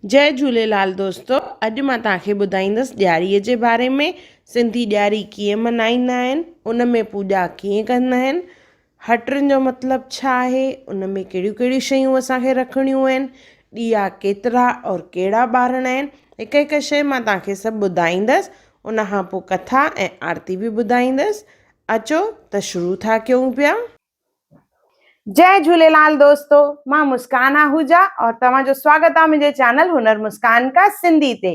जय झूलेलाल दोस्तों। अॼु मां तव्हांखे ॿुधाईंदसि ॾियारीअ जे बारे में। सिंधी ॾियारी कीअं मल्हाईंदा आहिनि, उन में पूॼा कीअं कंदा आहिनि, हटनि जो मतिलबु छा आहे, उन में कहिड़ियूं कहिड़ियूं शयूं असांखे रखणियूं आहिनि, ॾीया केतिरा और कहिड़ा ॿारणा आहिनि, हिकु हिकु शइ मां तव्हांखे सभु ॿुधाईंदसि। उन खां पोइ कथा ऐं आरती बि ॿुधाईंदसि। अचो त शुरू था कयूं पिया। जय झूलेलाल दोस्तों, मां मुस्कान आहूजा और तव्हांजो स्वागत आहे मुंहिंजे चैनल हुनर मुस्कान का सिंधी ते।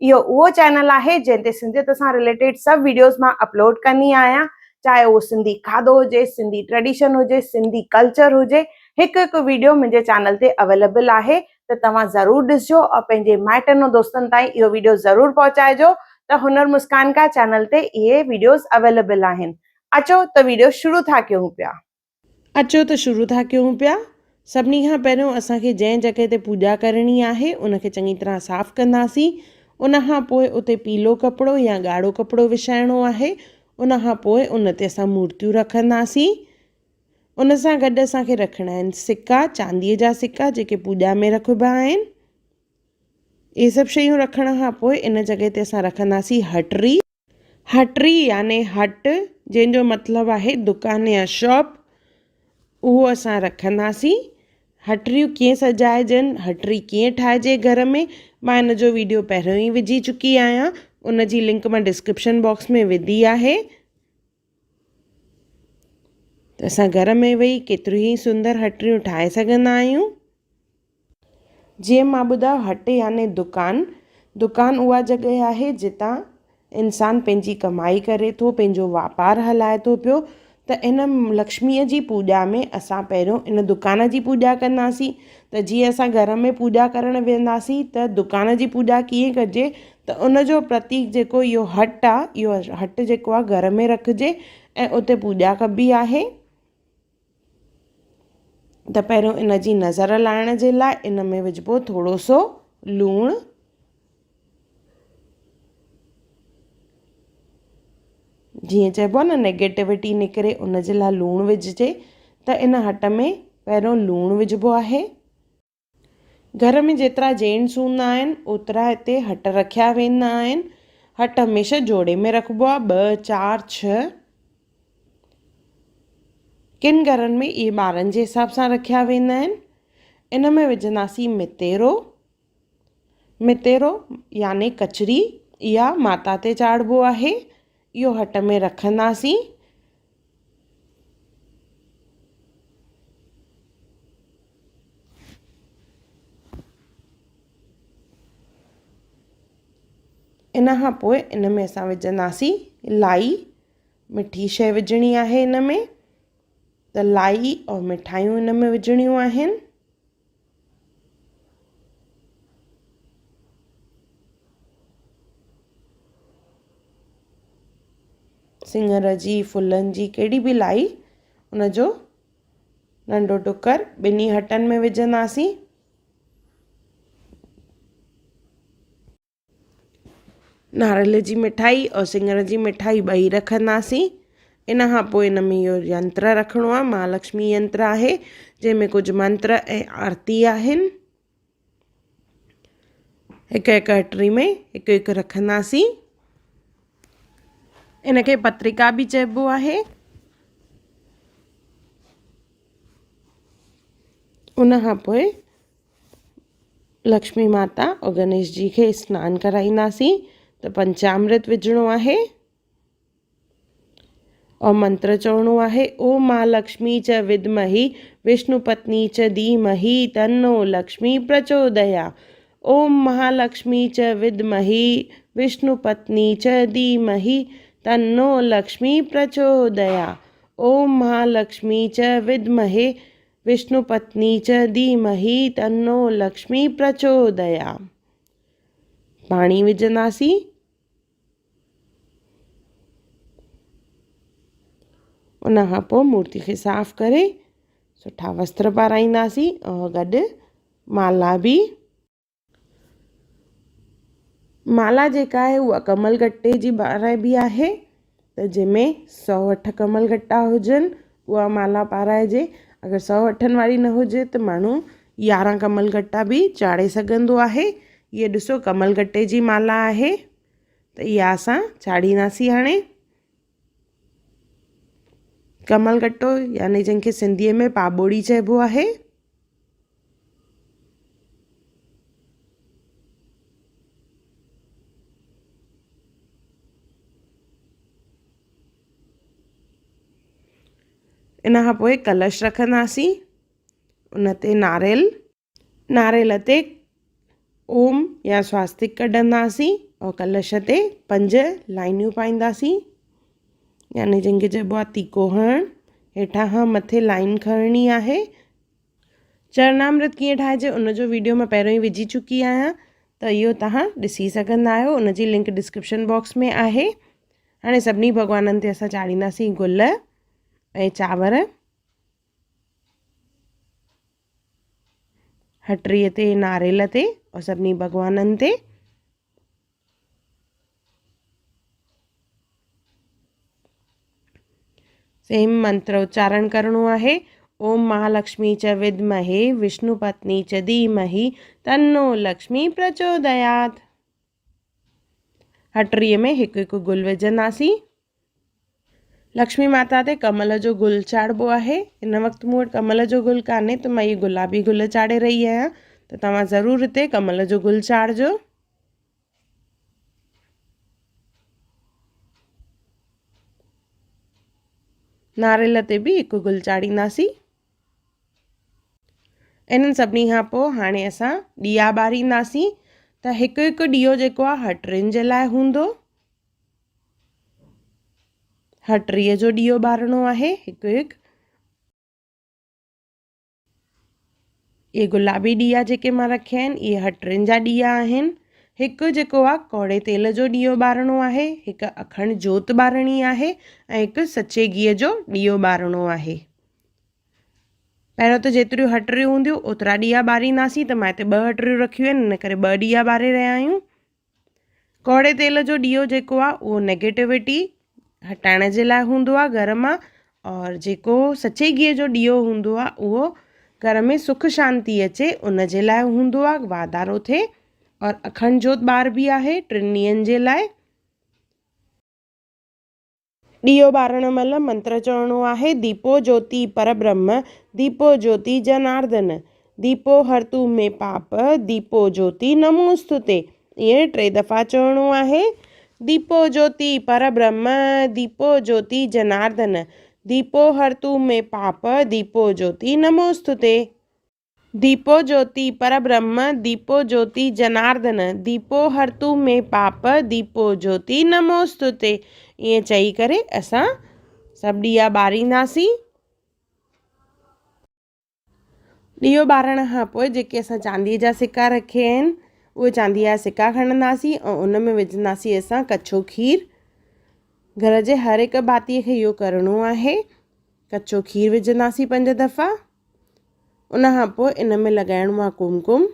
इहो उहो चैनल आहे जंहिं ते सिंधियत सां रिलेटेड सभु वीडियोस मां अपलोड कंदी आहियां, चाहे उहो सिंधी खाधो हुजे, सिंधी ट्रेडिशन हुजे, सिंधी कल्चर हुजे। हिकु हिकु वीडियो मुंहिंजे चैनल ते अवेलेबल आहे, त तव्हां ज़रूरु ॾिसजो और पंहिंजे माइटनि ऐं दोस्तनि ताईं इहो वीडियो ज़रूरु पहुचाइजो त हुनर मुस्कान का चैनल ते इहे वीडियोस अवेलेबल आहिनि। अचो त वीडियो शुरू था कयूं पिया। अचो त शुरू था कयूं पिया। सभिनी खां पहिरियों असांखे जंहिं जॻह ते पूॼा करणी आहे उनखे चङी तरह साफ़ु कंदासीं। उन खां पोइ उते पीलो कपिड़ो या ॻाढ़ो कपिड़ो विछाइणो आहे। उन खां पोइ उन ते असां मूर्तियूं रखंदासीं। उन सां गॾु असांखे रखणा आहिनि सिक्का, चांदीअ जा सिक्का जेके पूॼा में रखिबा आहिनि। इहे सभु शयूं रखण खां पोइ इन जॻह ते असां रखंदासीं हटरी। हटरी याने हट, जंहिंजो मतिलबु आहे दुकान या शॉप, उहो असां रखंदासीं। हटरियूं कीअं सजाइजनि, हटरी कीअं ठाहिजे घर में, मां इन जो वीडियो पहिरियों ई विझी चुकी आहियां। उन जी लिंक मां डिस्क्रिप्शन बॉक्स में विधी आहे। त असां घर में वेही केतिरियूं ई सुंदर हटरियूं ठाहे सघंदा आहियूं। जीअं मां ॿुधायो, हट याने दुकान। दुकान उहा जॻह आहे जितां इंसानु पंहिंजी कमाई करे थो, पंहिंजो वापारु हलाए थो पियो। त इन लक्ष्मीअ जी पूॼा में असां पहिरियों इन दुकान जी पूॼा कंदासीं। त जीअं असां घर में पूॼा करणु वेंदासीं त दुकान जी पूॼा कीअं कजे, त उन जो प्रतीक जेको इहो हट आहे, इहो हट जेको आहे घर में रखिजे ऐं उते पूॼा कबी आहे। त पहिरियों इन जी नज़र लाहिण जे लाइ इन में विझिबो थोरो सो लूणु। जीअं चइबो आहे न, नेगेटिविटी निकिरे, उन जे लाइ लूणु विझिजे। त इन हट में पहिरियों लूणु विझिबो आहे। घर में जेतिरा जेंट्स हूंदा आहिनि ओतिरा हिते हट रखिया वेंदा आहिनि। हट हमेशह जोड़े में रखिबो आहे, 2, 4, 6। किन घरनि में इहे ॿारनि जे हिसाब सां रखिया वेंदा आहिनि। इन में विझंदासीं मितेरो। मितेरो याने कचरी, इहा माता ते चाढ़िबो आहे। इहो हट में रखंदासीं। इन खां पोइ इन में असां विझंदासीं लाई। मिठी शइ विझणी आहे इन में, त लाई और मिठाइयूं इन में विझणियूं आहिनि। सिङर जी, फुलनि जी, कहिड़ी बि लाई, उनजो नंढो टुकर ॿिन्ही हटनि में विझंदासीं। नारेल जी मिठाई और सिङर जी मिठाई ॿई रखंदासीं। इन खां पोइ इन में इहो यंत्र रखिणो आहे, महालक्ष्मी यंत्र आहे, जंहिंमें कुझु मंत्र ऐं आरती आहिनि। हिकु हिकु हटरी में हिकु हिकु रखंदासीं। इनखे पत्रिका बि चइबो आहे। उन खां पोइ लक्ष्मी माता और गणेश जी खे सनानु कराईंदासीं। त पंचामृत विझणो आहे और मंत्र चवणो आहे, ओम महालक्ष्मी च विद्महि विष्णु पत्नी च धीमहि तन्नो लक्ष्मी प्रचोदया। ओम महालक्ष्मी च विद्महि विष्णु पत्नी च धीमहि तन्नो लक्ष्मी प्रचोदया। ओम महालक्ष्मी च विद्महे विष्णु पत्नी च धीमहि तन्नो लक्ष्मी प्रचोदया। पाणी विझंदासीं। उन खां पोइ मूर्ति खे साफ़ु करे सुठा वस्त्र पाराईंदासीं और गॾु माला बि। माला जेका आहे उहा कमल गट्टे जी पाराइबी आहे। त जंहिंमें 108 कमल गट्टा हुजनि उहा माला पाराइजे। अगरि 108 वारी न हुजे त माण्हू 11 कमल गट्टा बि चाढ़े सघंदो आहे। ये ॾिसो कमल गट्टे जी माला आहे, त इहा असां चाढ़ींदासीं हाणे। कमल गट्टो यानी जंहिंखे सिंधीअ में पाॿोड़ी चइबो आहे। इन खां पोइ कलश रखंदासीं, उन ते नारेल ते ओम या स्वास्तिक कढंदासीं और कलश ते 5 लाइनियूं पाईंदासीं, यानी जंहिंखे चइबो आहे तीको हणणु। हेठां खां मथे लाइन खणणी आहे। चरणामृत कीअं ठाहिजे उनजो वीडियो मां पहिरियों ई विझी चुकी आहियां, त इहो तव्हां ॾिसी सघंदा आहियो, उनजी लिंक डिस्क्रिप्शन बॉक्स में आहे। हाणे सभिनी भॻवाननि ते असां चाढ़ींदासीं गुल ऐं चांवर। हटरीअ ते, नारेल ते और सभिनी भॻवाननि ते। सेम मंत्र उच्चारण करणो आहे। ओम महालक्ष्मी च विद्महे विष्णुपत्नी च धीमहि तन्नो लक्ष्मी प्रचोदयात्। हटरीअ में हिकु हिकु गुल विझंदासीं। लक्ष्मी माता ते कमल जो गुल चाढ़बो आहे। इन वक़्तु मूं वटि कमल जो गुल कान्हे, त मां इहे गुलाबी गुल चाढ़े रही आहियां, त तव्हां ज़रूरु हिते कमल जो गुल चाढ़िजो। नारेल ते बि हिकु गुल चाढ़ींदासीं। इन्हनि सभिनी खां पोइ हाणे असां ॾीया ॿारींदासीं। त हिकु हिकु ॾीओ जेको आहे हटरियुनि जे लाइ हूंदो। हटरीअ जो ॾीओ ॿारणो आहे हिकु हिकु। इहे गुलाबी ॾीया जेके मां रखिया आहिनि इहे हटरियुनि जा ॾीया आहिनि। हिकु जेको आहे कौड़े तेल जो ॾीओ ॿारणो आहे, हिकु अखंड जोत ॿारणी आहे ऐं हिकु सचे गिह जो ॾीओ ॿारणो आहे। पहिरियों त जेतिरियूं हटरियूं हूंदियूं ओतिरा ॾीया ॿारींदासीं, त मां हिते 2 हटरियूं रखियूं आहिनि, इन करे 2 ॾीया ॿारे रहिया आहियूं। कौड़े तेल जो ॾीओ जेको आहे उहो नेगेटिविटी हटाइण जे लाइ हूंदो आहे घर मां, और जेको सचे गिह जो ॾीओ हूंदो आहे उहो घर में सुख शांती अचे उन जे लाइ हूंदो आहे, वाधारो थिए। और अखंड जोत ॿारबी आहे 3 ॾींहंनि जे लाइ। ॾीओ ॿारण महिल मंत्र चवणो आहे, दीपो ज्योति परब्रह्म दीपो ज्योति जनार्दन दीपो हरतु में पाप दीपो ज्योति नमोस्तुते। इहे 3 दफ़ा चवणो आहे। दीपो ज्योति परब्रह्म दीपो ज्योति जनार्दन दीपो हरतु में पाप दीपो ज्योति नमोस्तुते। दीपो ज्योति परब्रह्म दीपो ज्योति जनार्दन दीपो हरतु में पाप दीपो ज्योति नमोस्तुते। ईअं चई करे असां सभु ॾीया ॿारींदासीं। ॾीओ ॿारण खां पोइ जेके असां चांदीअ जा सिक्का रखिया आहिनि उहे चांदीअ जा सिक्का खणंदासीं ऐं उन में विझंदासीं असां कचो खीर। घर जे हर हिकु भातीअ खे इहो करिणो आहे। कचो खीर विझंदासीं 5 दफ़ा। उन खां पोइ इन में लॻाइणो आहे कुमकुम।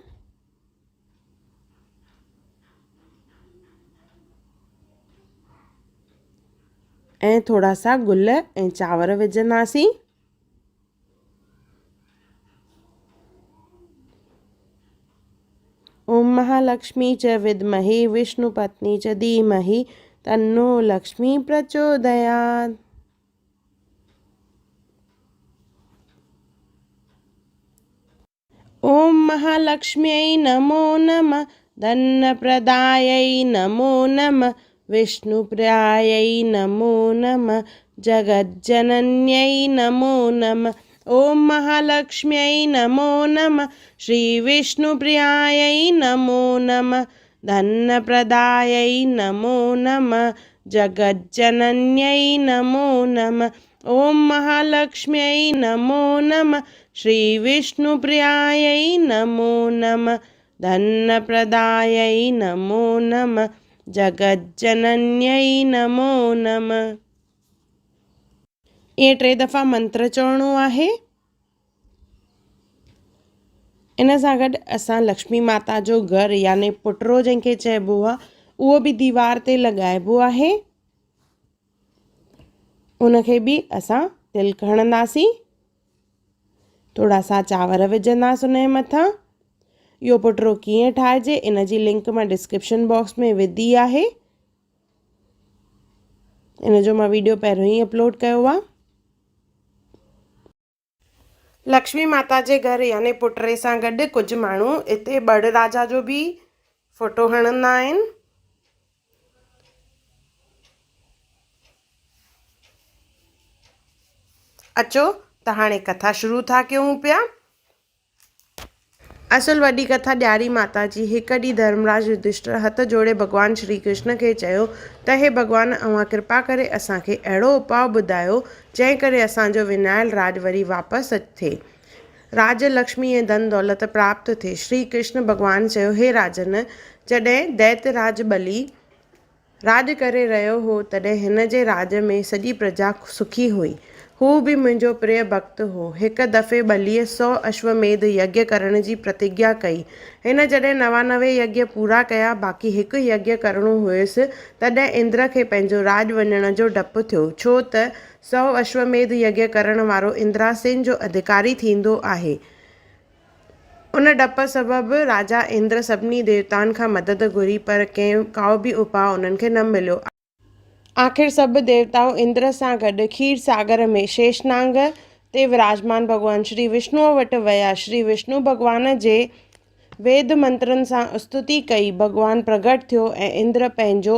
ऐं थोड़ा सा गुल ऐं चांवर विझंदासीं। ओम महालक्ष्मी च विद्महे विष्णुपत्नी च धीमहि तन्नो लक्ष्मी प्रचोदयात्। ओम महालक्ष्म्यै नमो नमः धनप्रदायै नमो नमः विष्णुप्रियायै नमो नमः जगज्जनन्यै नमो नमः। ओम महालक्ष्म्यै नमो नमः श्रीविष्णुप्रियायै नमो नमः धनप्रदायै नमो नमः जगज्जनन्यै नमो नमः। ओम महालक्ष्म्यै नमो नमः श्रीविष्णुप्रियायै नमो नमः धनप्रदायै नमो नमः जगज्जनन्यै नमो नमः। ये 3 दफ़ा मंत्र चवणो आहे। इन सां गॾु असां लक्ष्मी माता जो घर यानी पुटरो जंहिंखे चइबो आहे उहो बि दीवार ते लॻाइबो आहे। उनखे बि असां तिलक हणंदासीं। थोड़ा सा चांवर विझंदासीं उन जे मथां। इहो पुटरो कीअं ठाहिजे इन जी लिंक मां डिस्क्रिप्शन बॉक्स में विधी आहे। इन जो मां वीडियो पहिरियों ई अपलोड कयो आहे। लक्ष्मी माता जे घर यानी पुटरे सां गॾु कुझु माण्हू हिते बड़ राजा जो बि फोटो हणंदा आहिनि। अचो त हाणे कथा शुरू था कयूं पिया। असुल वॾी कथा ॾियारी माता जी। हिकु ॾींहुं धर्मराज युधिष्ठिर हथ जोड़े भॻवानु श्री कृष्ण खे चयो त हे भॻवान, अव्हां कृपा करे असांखे अहिड़ो उपाउ ॿुधायो जंहिं करे असांजो विञायल राज वरी वापसि थिए, राज लक्ष्मी ऐं धन दौलत प्राप्त थिए। श्री कृष्ण भॻवानु चयो, हे राजन, जॾहिं दैत्यराज बली राज करे रहियो हो तॾहिं हिन जे राज में सॼी प्रजा सुखी हुई। हू बि मुंहिंजो प्रिय भक्त हो। हिकु दफ़े बलीअ 100 अश्वमेध यज्ञ करण जी प्रतिज्ञा कई। हिन जॾहिं 99 यज्ञ पूरा कया, बाक़ी हिकु यज्ञ करणो हुयुसि, तॾहिं इंद्र खे पंहिंजो राज वञण जो डपु थियो, छो त 100 अश्वमेध यज्ञ करण वारो इंद्रासेन जो अधिकारी थींदो आहे। उन डप सबबि राजा इंद्र सभिनी देवताउनि खां मदद घुरी, पर को बि उपाउ उन्हनि खे न मिलियो। आख़िर सभु देवताऊं इंद्र सां गॾु खीर सागर में शेषनाग ते विराजमान भॻवान श्री विष्णुअ वटि विया। श्री विष्णु भॻवान जे वेद मंत्रनि सां स्तुति कई। भॻवानु प्रगट थियो ऐं इंद्र पंहिंजो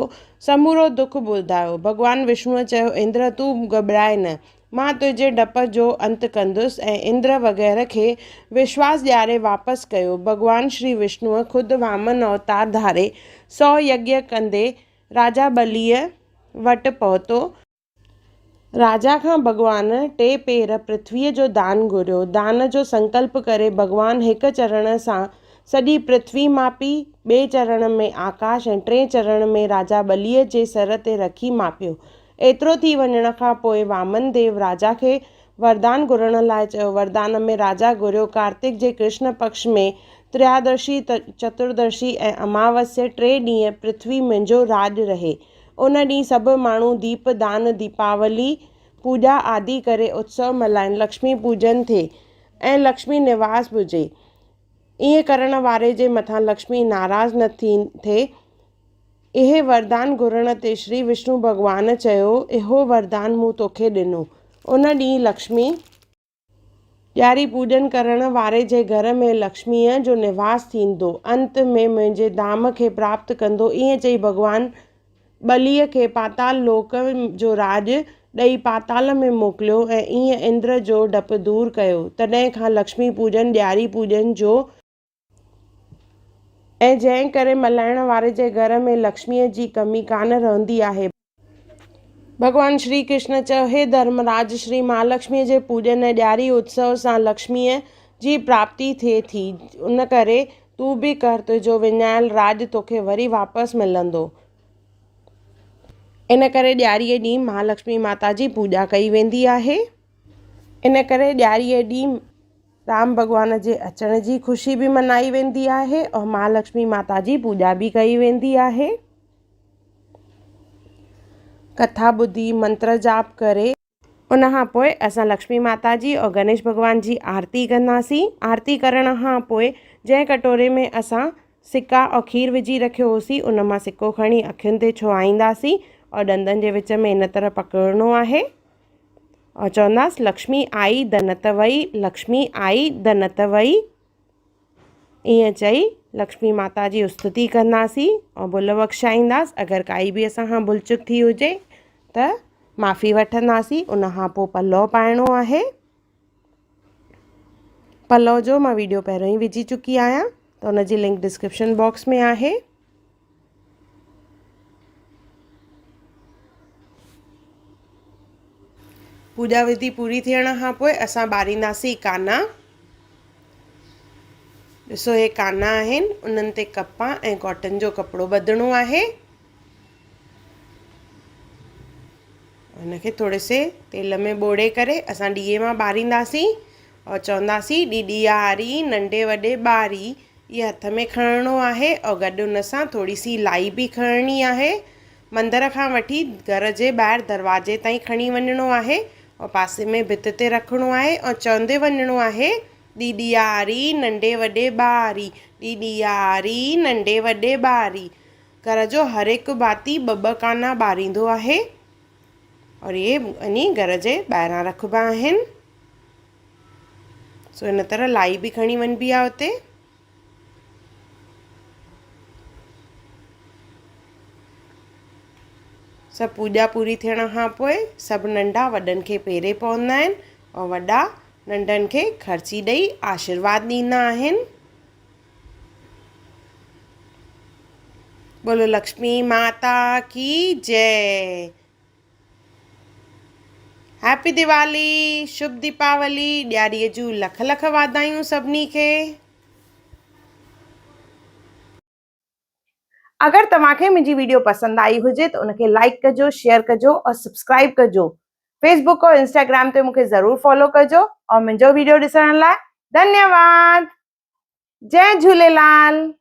समूरो दुख ॿुधायो। भॻवानु विष्णुअ चयो, इंद्र तूं घबराए न, मां तुंहिंजे डप जो अंत कंदुसि ऐं इंद्र वग़ैरह खे विश्वास ॾियारे वापसि कयो। भॻवानु श्री विष्णुअ ख़ुदि वामन अवतार धारे 100 यज्ञ कंदे राजा बलीअ वटि पहुतो। राजा खां भॻवानु 3 पेर पृथ्वीअ जो दान घुरियो। दान जो संकल्प करे भॻवानु हिकु चरण सां सॼी पृथ्वी मापी, ॿिए चरण में आकाश ऐं 3 चरण में राजा बलीअ जे सर ते रखी मापियो। एतिरो थी वञण खां पोइ वामन देव राजा खे वरदान घुरण लाइ चयो। वरदान में राजा घुरियो, कार्तिक जे कृष्ण पक्ष में त्रयोदशी, चतुर्दशी ऐं अमावस्या 3 ॾींहं पृथ्वी मुंहिंजो राज रहे। उन ॾींहुं सभु माण्हू दीप दान, दीपावली पूॼा आदि करे उत्सव मल्हाइनि, लक्ष्मी पूजन थिए ऐं लक्ष्मी निवास हुजे। ईअं करण वारे जे मथां लक्ष्मी नाराज़ न थिए। इहे वरदान घुरण ते श्री विष्णु भॻवानु चयो, इहो वरदान मूं तोखे ॾिनो। उन ॾींहुं लक्ष्मी ॾियारी पूॼन करण वारे जे घर में लक्ष्मीअ जो निवास थींदो, अंत में मुंहिंजे धाम खे प्राप्त कंदो। ईअं चई भॻवानु बलीअ खे पाताल लोक जो राज ॾेई पाताल में मोकिलियो ऐं ईअं इंद्र जो डपु दूर कयो। तॾहिं खां लक्ष्मी पूॼन ॾियारी पूॼन जो ऐं जंहिं करे मल्हाइण वारे जे घर में लक्ष्मीअ जी कमी कान रहंदी आहे। भॻवानु श्री कृष्ण चयो, हे धर्मराज, श्री महालक्ष्मीअ जे पूॼन ऐं ॾियारी उत्सव सां लक्ष्मीअ जी प्राप्ति थिए थी। उन करे तूं बि कर, तुंहिंजो विञायल राज तोखे वरी वापसि मिलंदो। इन करे ॾियारीअ ॾींहुं महालक्ष्मी माता जी पूॼा कई वेंदी आहे। इन करे ॾियारीअ ॾींहुं राम भॻवान जे अचण जी ख़ुशी बि मनाई वेंदी आहे और महालक्ष्मी माता जी पूॼा बि कई वेंदी आहे। कथा ॿुधी, मंत्र जाप करे उन खां पोइ असां लक्ष्मी माता जी और गणेश भॻवान जी आरती कंदासीं। आरती करण खां पोइ जंहिं कटोरे में असां सिक्का और खीर विझी रखियो होसीं, उन मां सिक्को खणी अखियुनि ते छुहाईंदासीं और ॾंदनि जे विच में इन तरह पकड़णो आहे और चवंदासीं, लक्ष्मी आई धनत वई, लक्ष्मी आई धनत वई। ईअं चई लक्ष्मी माता जी स्तुति कंदासीं और भुल बख़्शाईंदासीं। अगरि काई बि असां खां भुल चुक थी हुजे त माफ़ी वठंदासीं। उन खां पोइ पलउ पाइणो आहे। पलउ जो मां वीडियो पहिरियों ई विझी चुकी आहियां, त उन जी लिंक डिस्क्रिप्शन बॉक्स में आहे। पूॼा विधि पूरी थियण खां पोइ असां ॿारींदासीं काना। ॾिसो, हे काना आहिनि, उन्हनि ते कपा ऐं कॉटन जो कपिड़ो ॿधणो आहे। हिनखे थोरे से तेल में ॿोड़े करे असां ॾीए मां ॿारींदासीं और चवंदासीं, ॾीॾियारी नंढे वॾे ॿारी। इहे हथ में खणणो आहे और गॾु हुन सां थोरी सी लाई बि खणणी आहे। मंदर खां वठी घर जे ॿाहिरि दरवाजे ताईं खणी वञिणो आहे और पासे में भित ते रखिणो आहे और चवंदे वञिणो आहे, ॾीॾियारी नंढे वॾे ॿारी। ॾियारी नंढे वॾे ॿारी। घर जो हर हिकु भाती ॿ काना ॿारींदो आहे और ये वञी घर जे ॿाहिरां रखिबा आहिनि। सो हिन तरह लाई बि खणी वञिबी आहे हुते। सभु पूॼा पूरी थियण खां पोइ सभु नंढा वॾनि खे पेरे पवंदा आहिनि और वॾा नंढनि खे खर्ची ॾेई आशीर्वाद ॾींदा आहिनि। बोलो लक्ष्मी माता की जय। हैप्पी दिवाली, शुभ दीपावली, ॾियारीअ जूं लख लख वाधायूं सभिनी खे। अगर तव्हांखे मुंहिंजी वीडियो पसंद आई हुजे तो उनके लाइक कजो, शेयर कजो और सब्सक्राइब कजो। फेसबुक और इंस्टाग्राम ते मूंखे ज़रूर फॉलो कजो और मुंहिंजो वीडियो ॾिसण लाइ धन्यवाद। जय झूलेलाल।